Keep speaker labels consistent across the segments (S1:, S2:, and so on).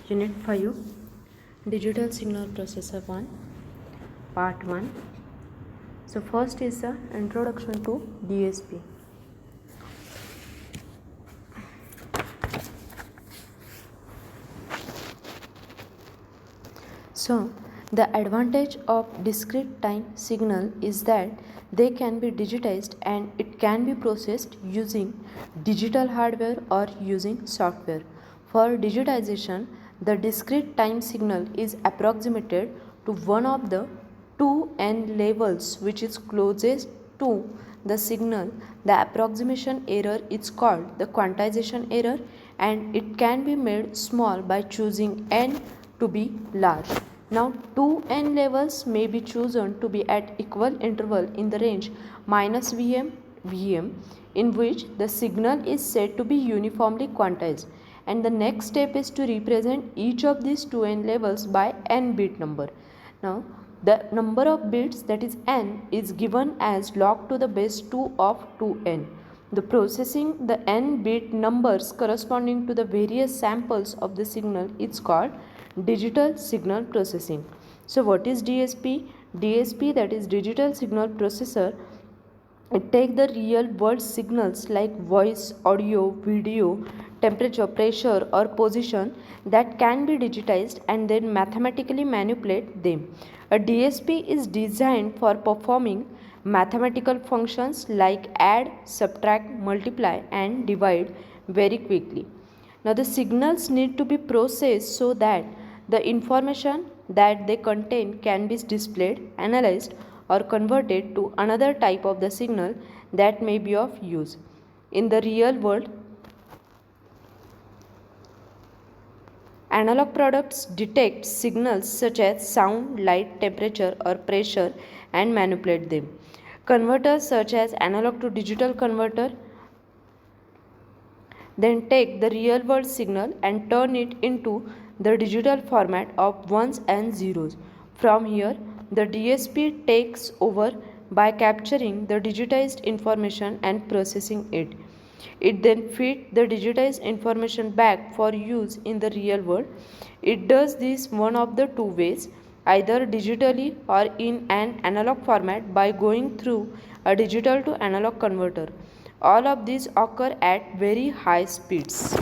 S1: Unit 5 Digital Signal Processor 1 Part 1. So first is the introduction to DSP. So the advantage of discrete time signal is that they can be digitized and it can be processed using digital hardware or using software. For digitization, the discrete time signal is approximated to one of the two n levels which is closest to the signal. The approximation error is called the quantization error, and it can be made small by choosing n to be large. Now 2n levels may be chosen to be at equal interval in the range -Vm in which the signal is said to be uniformly quantized, and the next step is to represent each of these 2n levels by n bit number. Now the number of bits, that is n, is given as log to the base 2 of 2n. The processing the n bit numbers corresponding to the various samples of the signal is called digital signal processing. So what is DSP? DSP, that is digital signal processor, it takes the real world signals like voice, audio, video, temperature, pressure or position that can be digitized and then mathematically manipulate them. A DSP is designed for performing mathematical functions like add, subtract, multiply and divide very quickly. Now the signals need to be processed so that the information that they contain can be displayed, analyzed or converted to another type of the signal that may be of use. In the real world, analog products detect signals such as sound, light, temperature or pressure and manipulate them. Converters such as analog to digital converter then take the real world signal and turn it into the digital format of ones and zeros. From here, the DSP takes over by capturing the digitized information and processing it. It then feeds the digitized information back for use in the real world. It does this one of the two ways, either digitally or in an analog format by going through a digital to analog converter. All of these occur at very high speeds.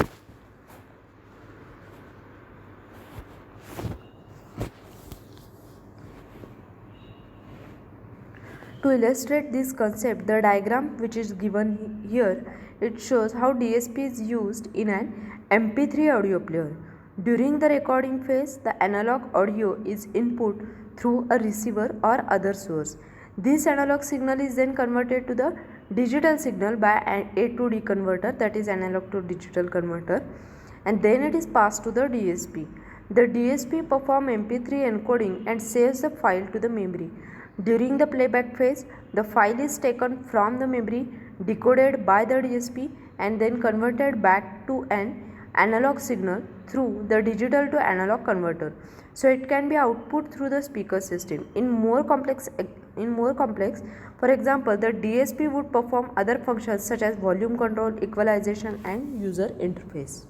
S1: To illustrate this concept, the diagram which is given here, it shows how DSP is used in an MP3 audio player. During the recording phase, the analog audio is input through a receiver or other source. This analog signal is then converted to the digital signal by an A to D converter, that is analog to digital converter, and then it is passed to the DSP. The DSP performs MP3 encoding and saves the file to the memory. During the playback phase, the file is taken from the memory, decoded by the DSP and then converted back to an analog signal through the digital to analog converter. So it can be output through the speaker system. In more complex, for example, the DSP would perform other functions such as volume control, equalization and user interface.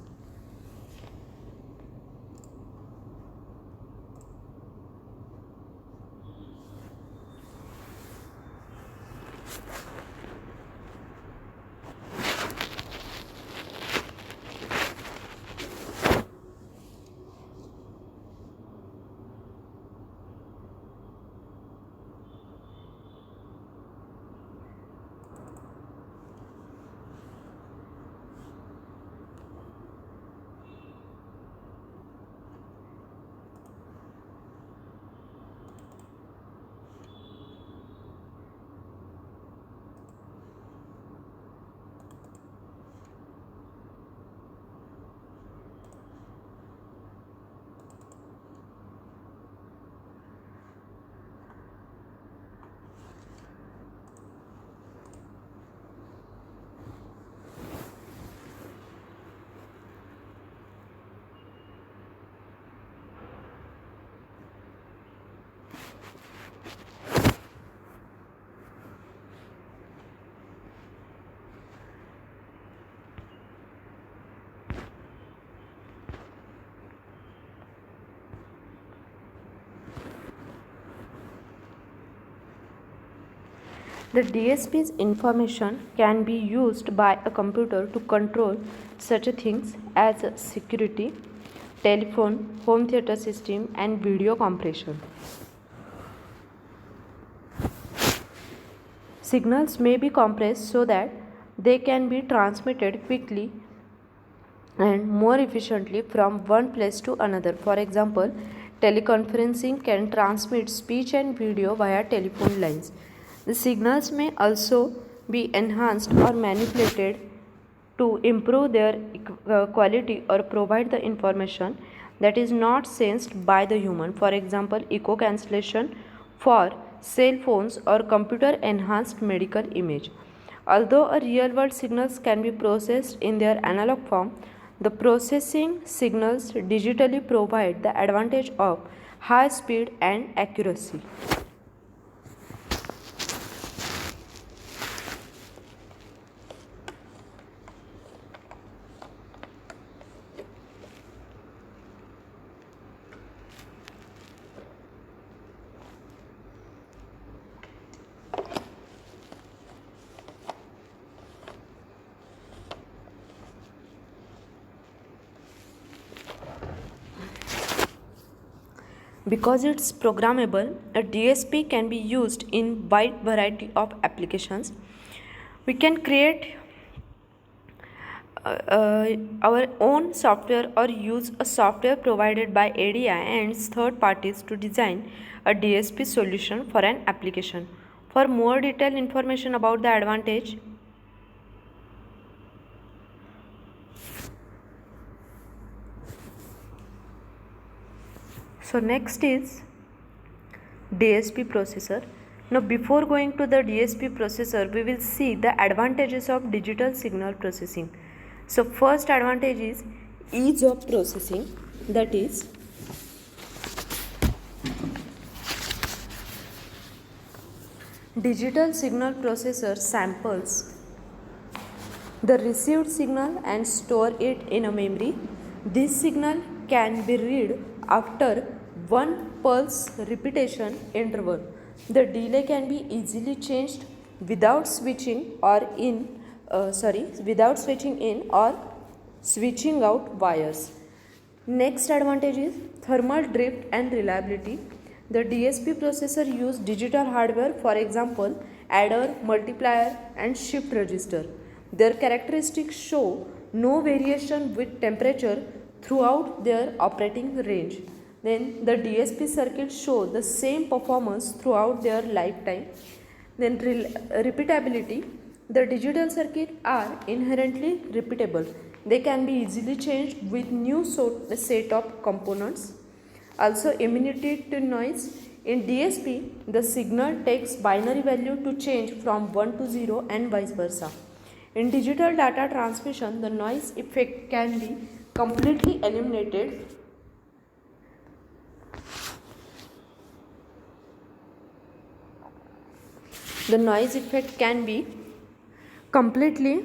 S1: The DSP's information can be used by a computer to control such things as security, telephone, home theater system, and video compression. Signals may be compressed so that they can be transmitted quickly and more efficiently from one place to another. For example, teleconferencing can transmit speech and video via telephone lines. The signals may also be enhanced or manipulated to improve their quality or provide the information that is not sensed by the human. For example, echo cancellation for cell phones or computer enhanced medical image. Although a real world signals can be processed in their analog form, the processing signals digitally provide the advantage of high speed and accuracy. Because it's programmable, a DSP can be used in wide variety of applications. We can create our own software or use a software provided by ADI and third parties to design a DSP solution for an application. For more detailed information about the advantage, so next is DSP processor. Now before going to the DSP processor, we will see the advantages of digital signal processing. So first advantage is ease of processing, that is digital signal processor samples the received signal and store it in a memory. This signal can be read after one pulse repetition interval. The delay can be easily changed without switching in or switching out wires. Next advantage is thermal drift and reliability. The DSP processor use digital hardware, for example, adder, multiplier and shift register. Their characteristics show no variation with temperature throughout their operating range. Then the DSP circuits show the same performance throughout their lifetime. Then repeatability. The digital circuits are inherently repeatable. They can be easily changed with new set of components. Also immunity to noise. In DSP, the signal takes binary value to change from 1 to 0 and vice versa. In digital data transmission, the noise effect can be completely eliminated. The noise effect can be completely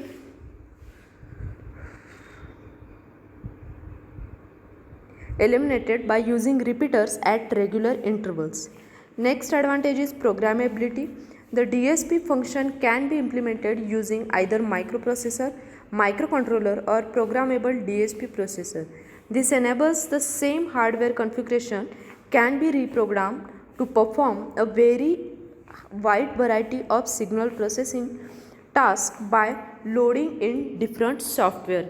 S1: eliminated by using repeaters at regular intervals. Next advantage is programmability. The DSP function can be implemented using either microprocessor, microcontroller or programmable DSP processor. This enables the same hardware configuration can be reprogrammed to perform a very wide variety of signal processing tasks by loading in different software.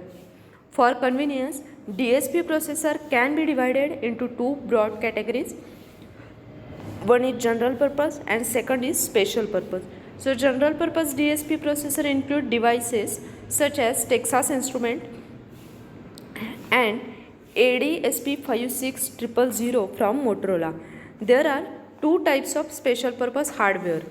S1: For convenience, DSP processor can be divided into two broad categories. One is general purpose and second is special purpose. So general purpose DSP processor include devices such as Texas Instrument and ADSP56000 from Motorola. There are two types of special purpose hardware.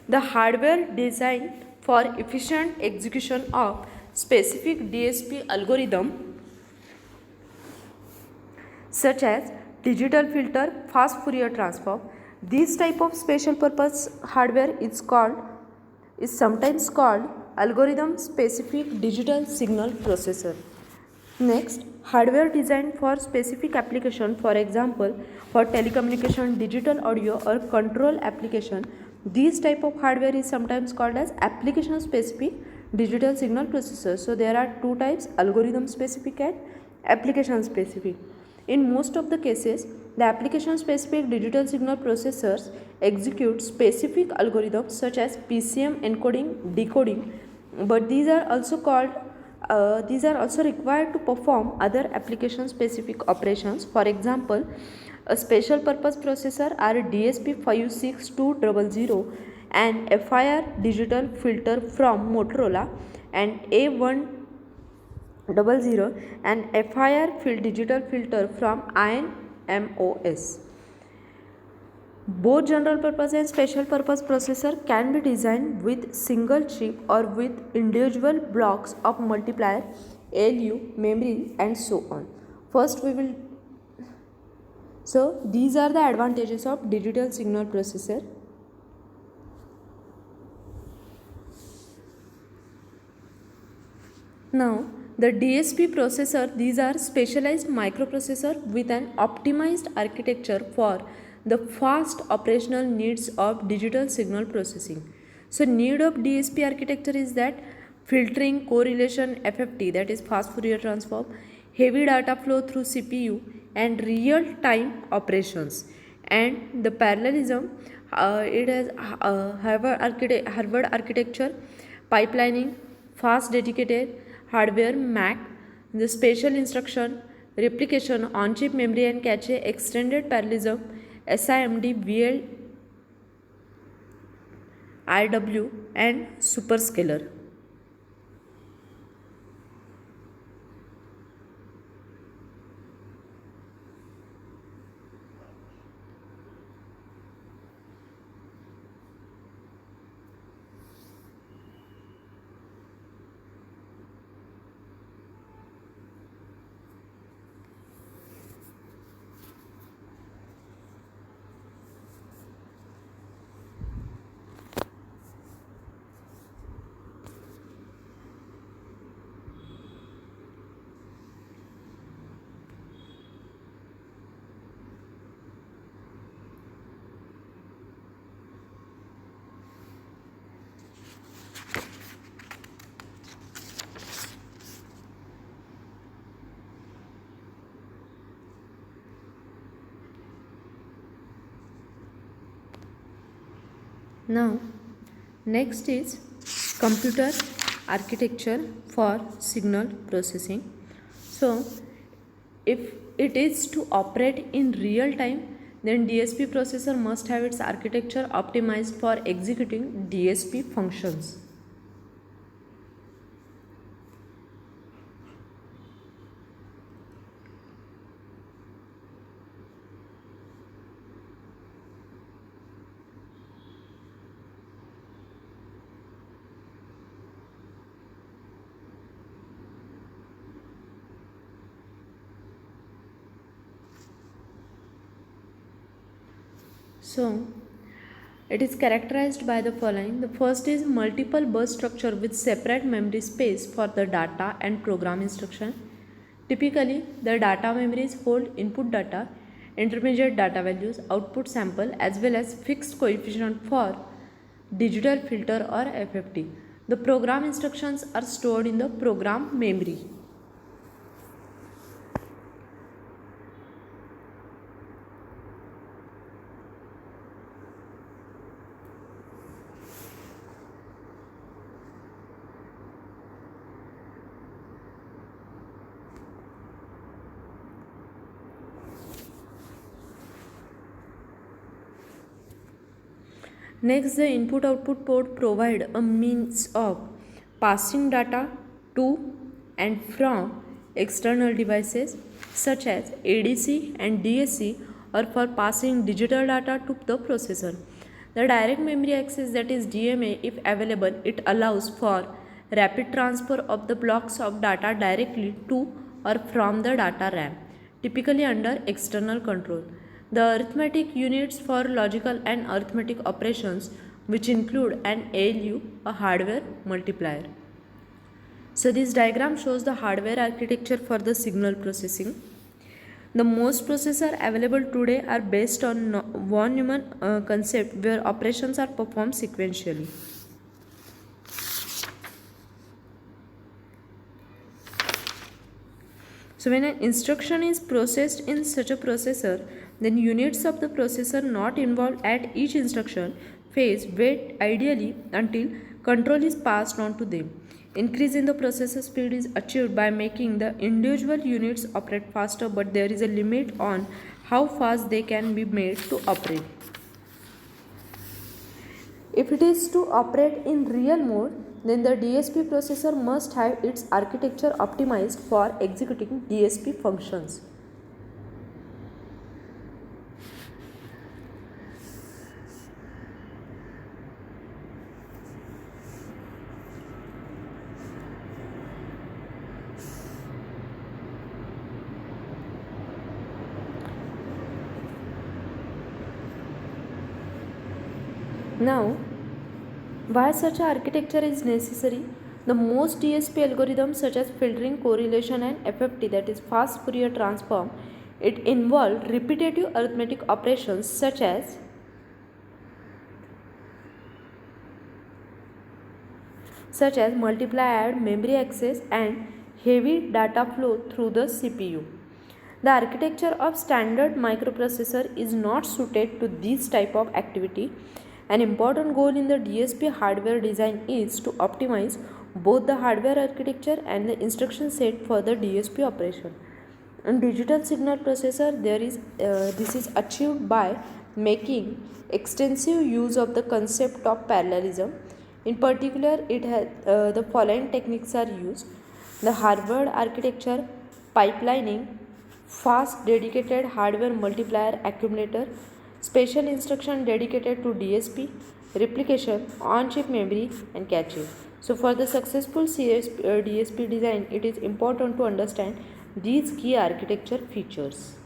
S1: The hardware designed for efficient execution of specific DSP algorithm such as digital filter, fast Fourier transform. This type of special purpose hardware is sometimes called algorithm specific digital signal processor. Next, hardware designed for specific application, for example, for telecommunication, digital audio or control application This type of hardware is sometimes called as application specific digital signal processor. So there are two types, algorithm specific and application specific. In most of the cases, the application specific digital signal processors execute specific algorithms such as PCM encoding, decoding, but these are also required to perform other application specific operations. For example, a special purpose processor are DSP 56200 and FIR digital filter from Motorola and A100 and FIR digital filter from INMOS. Both general purpose and special purpose processor can be designed with single chip or with individual blocks of multiplier, ALU, memory and so on. So these are the advantages of digital signal processor. Now the DSP processor, these are specialized microprocessor with an optimized architecture for the fast operational needs of digital signal processing. So need of DSP architecture is that filtering, correlation, FFT, that is fast Fourier transform, heavy data flow through CPU and real time operations, and the parallelism, it has Harvard architecture, pipelining, fast dedicated hardware MAC, the spatial instruction, replication, on-chip memory and cache, extended parallelism, SIMD, VLIW and superscalar. Now next is computer architecture for signal processing. So if it is to operate in real time, then DSP processor must have its architecture optimized for executing DSP functions. So it is characterized by the following. The first is multiple bus structure with separate memory space for the data and program instruction. Typically, the data memories hold input data, intermediate data values, output sample as well as fixed coefficient for digital filter or FFT. The program instructions are stored in the program memory. Next, the input-output port provide a means of passing data to and from external devices such as ADC and DSC, or for passing digital data to the processor. The direct memory access, that is DMA, if available, it allows for rapid transfer of the blocks of data directly to or from the data RAM, typically under external control. The arithmetic units for logical and arithmetic operations, which include an ALU, a hardware multiplier. So this diagram shows the hardware architecture for the signal processing. The most processors available today are based on von Neumann concept where operations are performed sequentially. So when an instruction is processed in such a processor, then units of the processor not involved at each instruction phase wait ideally until control is passed on to them. Increase in the processor speed is achieved by making the individual units operate faster, but there is a limit on how fast they can be made to operate. If it is to operate in real mode, then the DSP processor must have its architecture optimized for executing DSP functions. Now, why such an architecture is necessary? The most DSP algorithms such as filtering, correlation and FFT, that is fast Fourier transform, it involve repetitive arithmetic operations such as multiply, add, memory access and heavy data flow through the CPU. The architecture of standard microprocessor is not suited to this type of activity. An important goal in the DSP hardware design is to optimize both the hardware architecture and the instruction set for the DSP operation. In digital signal processor, this is achieved by making extensive use of the concept of parallelism. In particular, the following techniques are used: the Harvard architecture, pipelining, fast dedicated hardware multiplier accumulator, special instruction dedicated to DSP, replication, on-chip memory and cache. So for the successful DSP design, it is important to understand these key architecture features.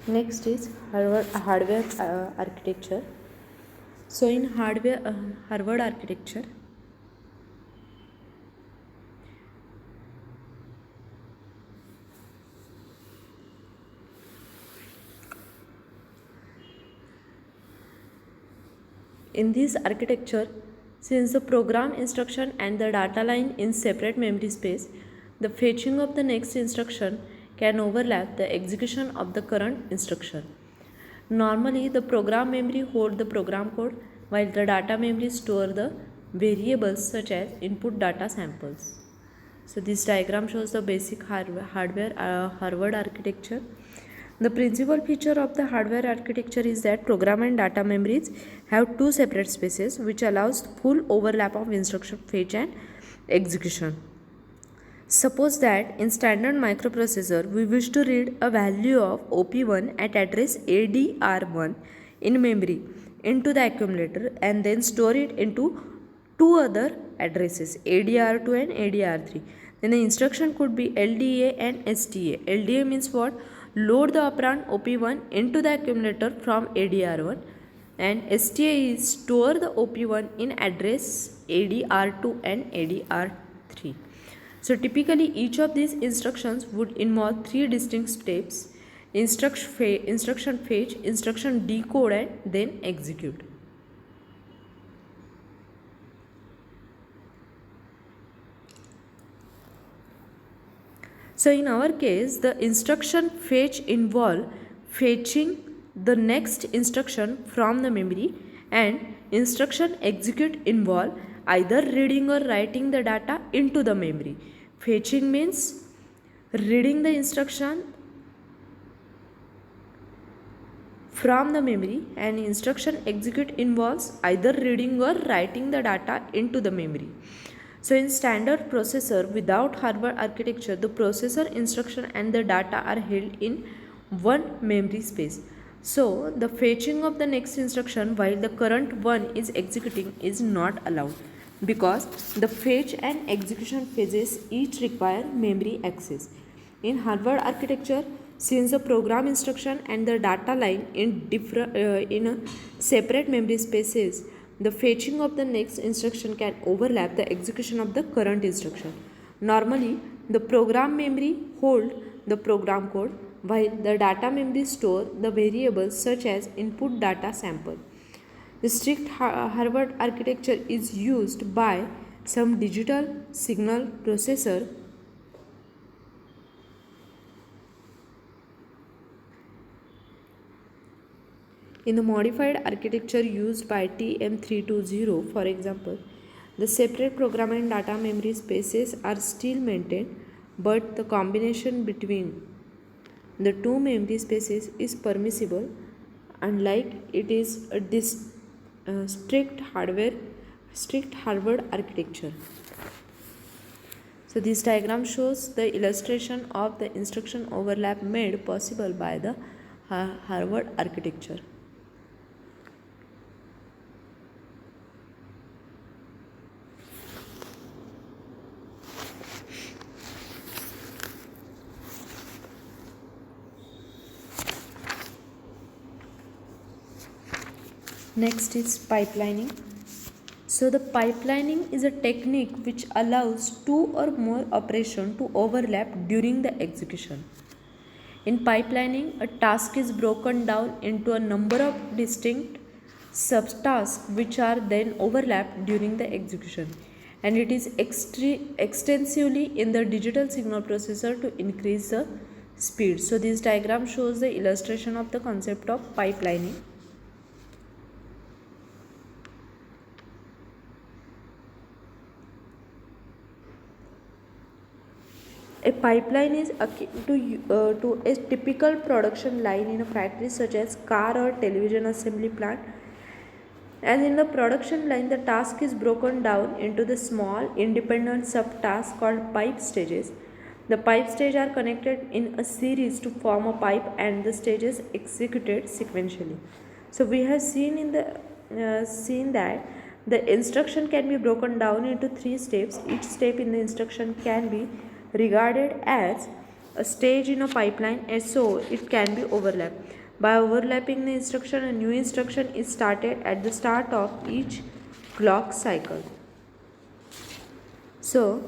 S1: Next is hardware architecture. So in Harvard architecture, in this architecture, since the program instruction and the data line in separate memory space, the fetching of the next instruction can overlap the execution of the current instruction. Normally, the program memory holds the program code while the data memory store the variables such as input data samples. So this diagram shows the basic hardware Harvard architecture. The principal feature of the hardware architecture is that program and data memories have two separate spaces, which allows full overlap of instruction fetch and execution. Suppose that in standard microprocessor we wish to read a value of OP1 at address ADR1 in memory into the accumulator and then store it into two other addresses ADR2 and ADR3. Then the instruction could be LDA and STA. LDA means what? Load the operand OP1 into the accumulator from ADR1, and STA is store the OP1 in address ADR2 and ADR3. So typically each of these instructions would involve three distinct steps: instruction fetch, instruction decode and then execute. So in our case, the instruction fetch involve fetching the next instruction from the memory, and instruction execute involve either reading or writing the data into the memory. Fetching means reading the instruction from the memory, and instruction execute involves either reading or writing the data into the memory. So in standard processor without Harvard architecture, the processor instruction and the data are held in one memory space. So the fetching of the next instruction while the current one is executing is not allowed, because the fetch and execution phases each require memory access. In Harvard architecture, since the program instruction and the data line in separate memory spaces, the fetching of the next instruction can overlap the execution of the current instruction. Normally, the program memory hold the program code, while the data memory store the variables such as input data sample. The strict Harvard architecture is used by some digital signal processor. In the modified architecture used by TM320, for example, the separate program and data memory spaces are still maintained, but the combination between the two memory spaces is permissible, unlike it is a strict Harvard architecture. So this diagram shows the illustration of the instruction overlap made possible by the Harvard architecture. Next is pipelining. So the pipelining is a technique which allows two or more operations to overlap during the execution. In pipelining, a task is broken down into a number of distinct subtasks which are then overlapped during the execution, and it is extensively in the digital signal processor to increase the speed. So this diagram shows the illustration of the concept of pipelining. A pipeline is akin to a typical production line in a factory such as car or television assembly plant. As in the production line, the task is broken down into the small independent subtasks called pipe stages. The pipe stages are connected in a series to form a pipe, and the stages executed sequentially. So we have seen that the instruction can be broken down into 3 steps. Each step in the instruction can be regarded as a stage in a pipeline, and so it can be overlapped. By overlapping the instruction, a new instruction is started at the start of each clock cycle. So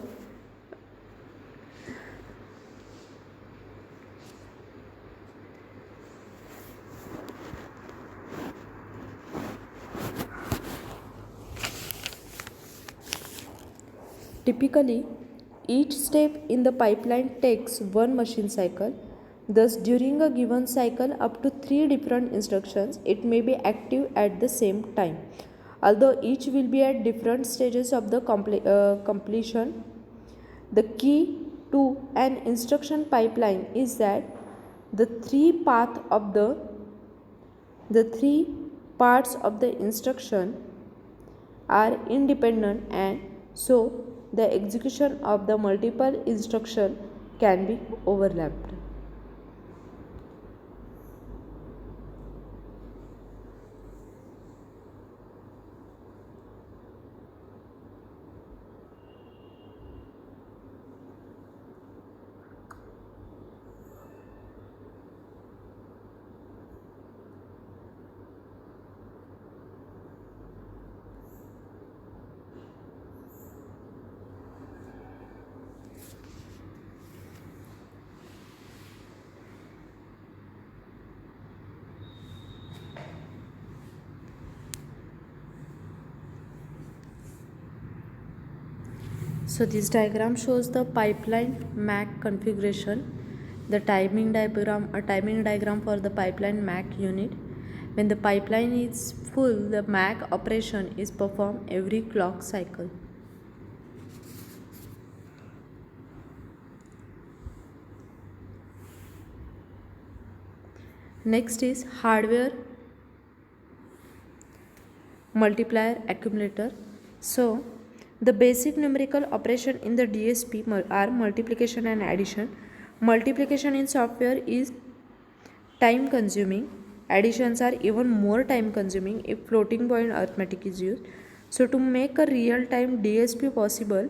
S1: typically, each step in the pipeline takes one machine cycle. Thus, during a given cycle, up to 3 different instructions, it may be active at the same time. Although each will be at different stages of the completion, the key to an instruction pipeline is that the three parts of the instruction are independent, and so the execution of the multiple instruction can be overlapped. So this diagram shows the pipeline MAC configuration, the timing diagram, a timing diagram for the pipeline MAC unit. When the pipeline is full, the MAC operation is performed every clock cycle. Next is hardware multiplier accumulator. So the basic numerical operation in the DSP are multiplication and addition. Multiplication in software is time consuming. Additions are even more time consuming if floating point arithmetic is used. So to make a real time DSP possible,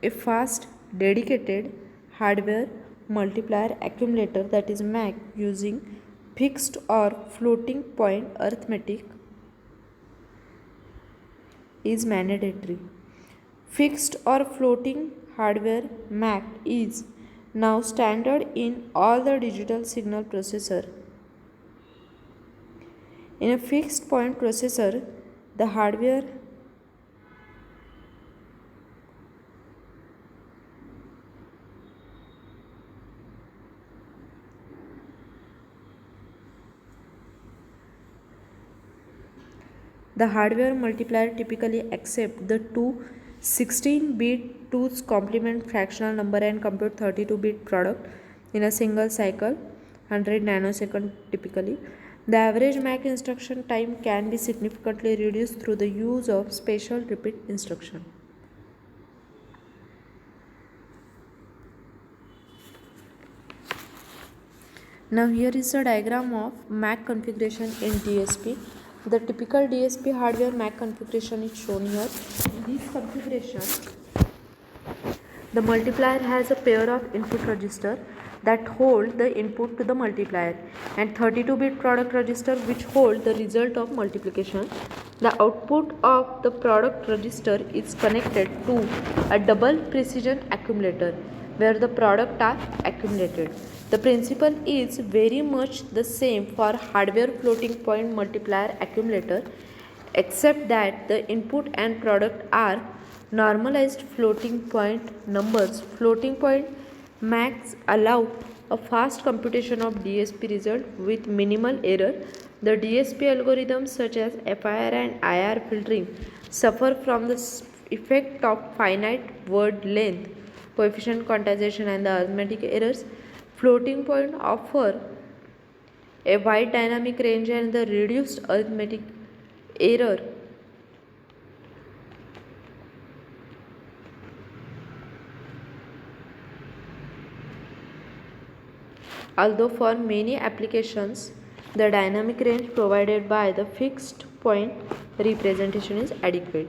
S1: a fast dedicated hardware multiplier accumulator, that is MAC, using fixed or floating point arithmetic is mandatory. Fixed or floating hardware MAC is now standard in all the digital signal processor. In a fixed point processor, the hardware multiplier typically accepts the two 16-bit 2's complement fractional number and compute 32-bit product in a single cycle, 100 nanosecond typically. The average MAC instruction time can be significantly reduced through the use of special repeat instruction. Now here is a diagram of MAC configuration in DSP. The typical DSP hardware MAC configuration is shown here. In this configuration, the multiplier has a pair of input register that hold the input to the multiplier and 32-bit product register which hold the result of multiplication. The output of the product register is connected to a double precision accumulator where the product are accumulated. The principle is very much the same for hardware floating point multiplier accumulator, except that the input and product are normalized floating point numbers. Floating point MACs allow a fast computation of DSP result with minimal error. The DSP algorithms such as FIR and IR filtering suffer from the effect of finite word length, coefficient quantization and the arithmetic errors. Floating point offer a wide dynamic range and the reduced arithmetic error. Although for many applications, the dynamic range provided by the fixed point representation is adequate.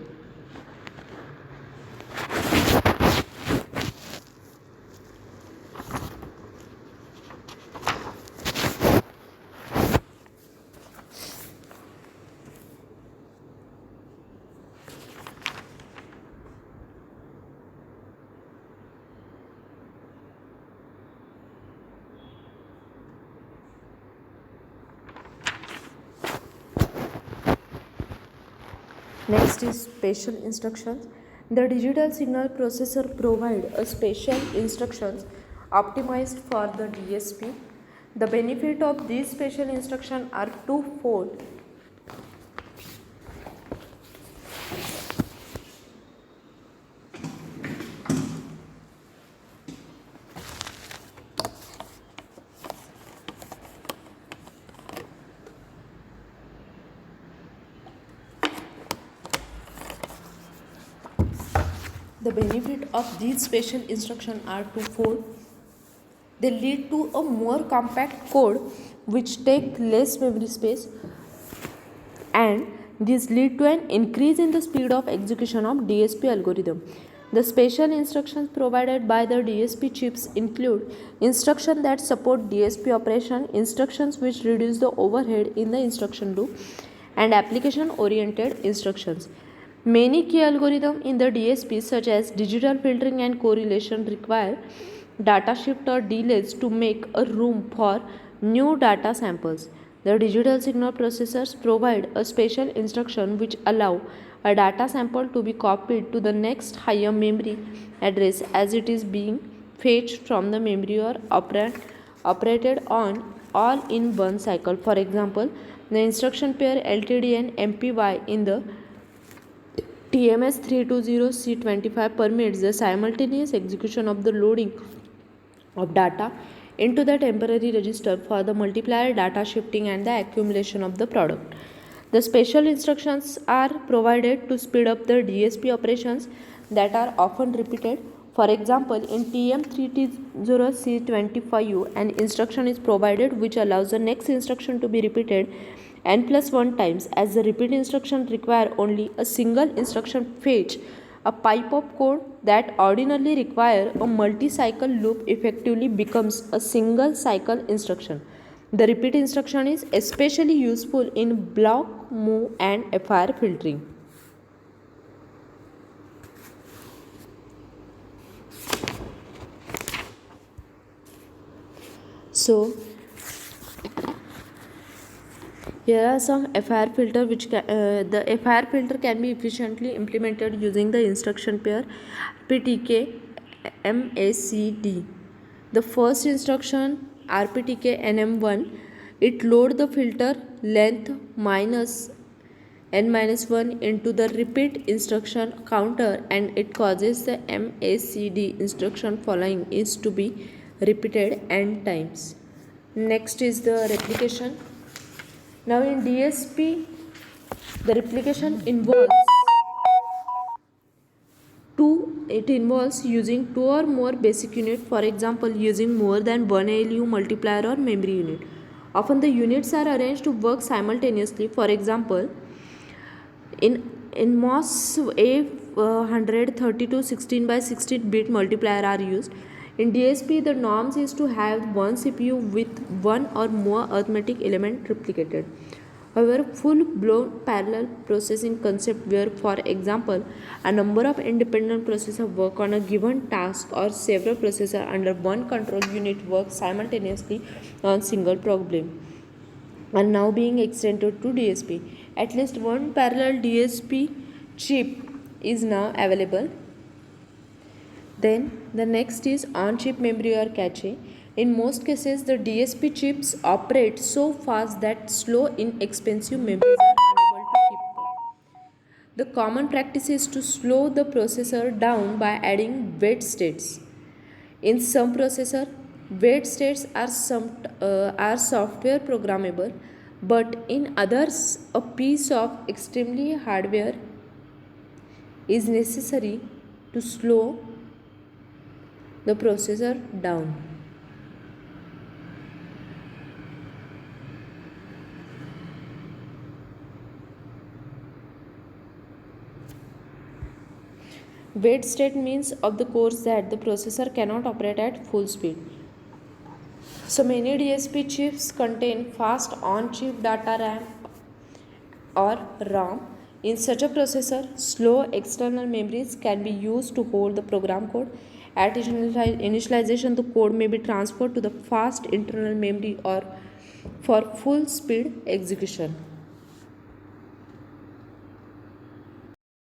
S1: Next is special instructions. The digital signal processor provide a special instructions optimized for the DSP. The benefit of these special instructions are twofold. The benefit of these special instructions are twofold. They lead to a more compact code which take less memory space, and this lead to an increase in the speed of execution of DSP algorithm. The special instructions provided by the DSP chips include instructions that support DSP operation, instructions which reduce the overhead in the instruction loop, and application-oriented instructions. Many key algorithms in the DSP such as digital filtering and correlation require data shift or delays to make a room for new data samples. The digital signal processors provide a special instruction which allow a data sample to be copied to the next higher memory address as it is being fetched from the memory or operated on all in one cycle. For example, the instruction pair LTD and MPY in the TMS 320C25 permits the simultaneous execution of the loading of data into the temporary register for the multiplier data shifting and the accumulation of the product. The special instructions are provided to speed up the DSP operations that are often repeated. For example, in TM320C25, an instruction is provided which allows the next instruction to be repeated n plus 1 times, as the repeat instruction require only a single instruction fetch. A pipe of code that ordinarily require a multi-cycle loop effectively becomes a single cycle instruction. The repeat instruction is especially useful in block, move and FIR filtering. So here are some FIR filter which the FIR filter can be efficiently implemented using the instruction pair RPTK MACD. The first instruction RPTK NM1, it load the filter length minus n-1 into the repeat instruction counter and it causes the MACD instruction following is to be repeated n times. Next is the replication. Now in DSP, the replication involves using two or more basic units, for example using more than one ALU multiplier or memory unit. Often the units are arranged to work simultaneously. For example, in MOS A132 16 by 16 bit multiplier are used. In DSP, the norms is to have one CPU with one or more arithmetic element replicated. However, full-blown parallel processing concept where, for example, a number of independent processors work on a given task or several processors under one control unit work simultaneously on single problem, are now being extended to DSP. At least one parallel DSP chip is now available. Then the next is on-chip memory or cache. In most cases, the DSP chips operate so fast that slow, inexpensive memories are unable to keep up. The common practice is to slow the processor down by adding wait states. In some processors, wait states are software programmable, but in others, a piece of extremely hardware is necessary to slow the processor down. Wait state means of the course that the processor cannot operate at full speed. So many DSP chips contain fast on-chip data RAM or ROM. In such a processor, slow external memories can be used to hold the program code. At initialization, the code may be transferred to the fast internal memory or for full speed execution.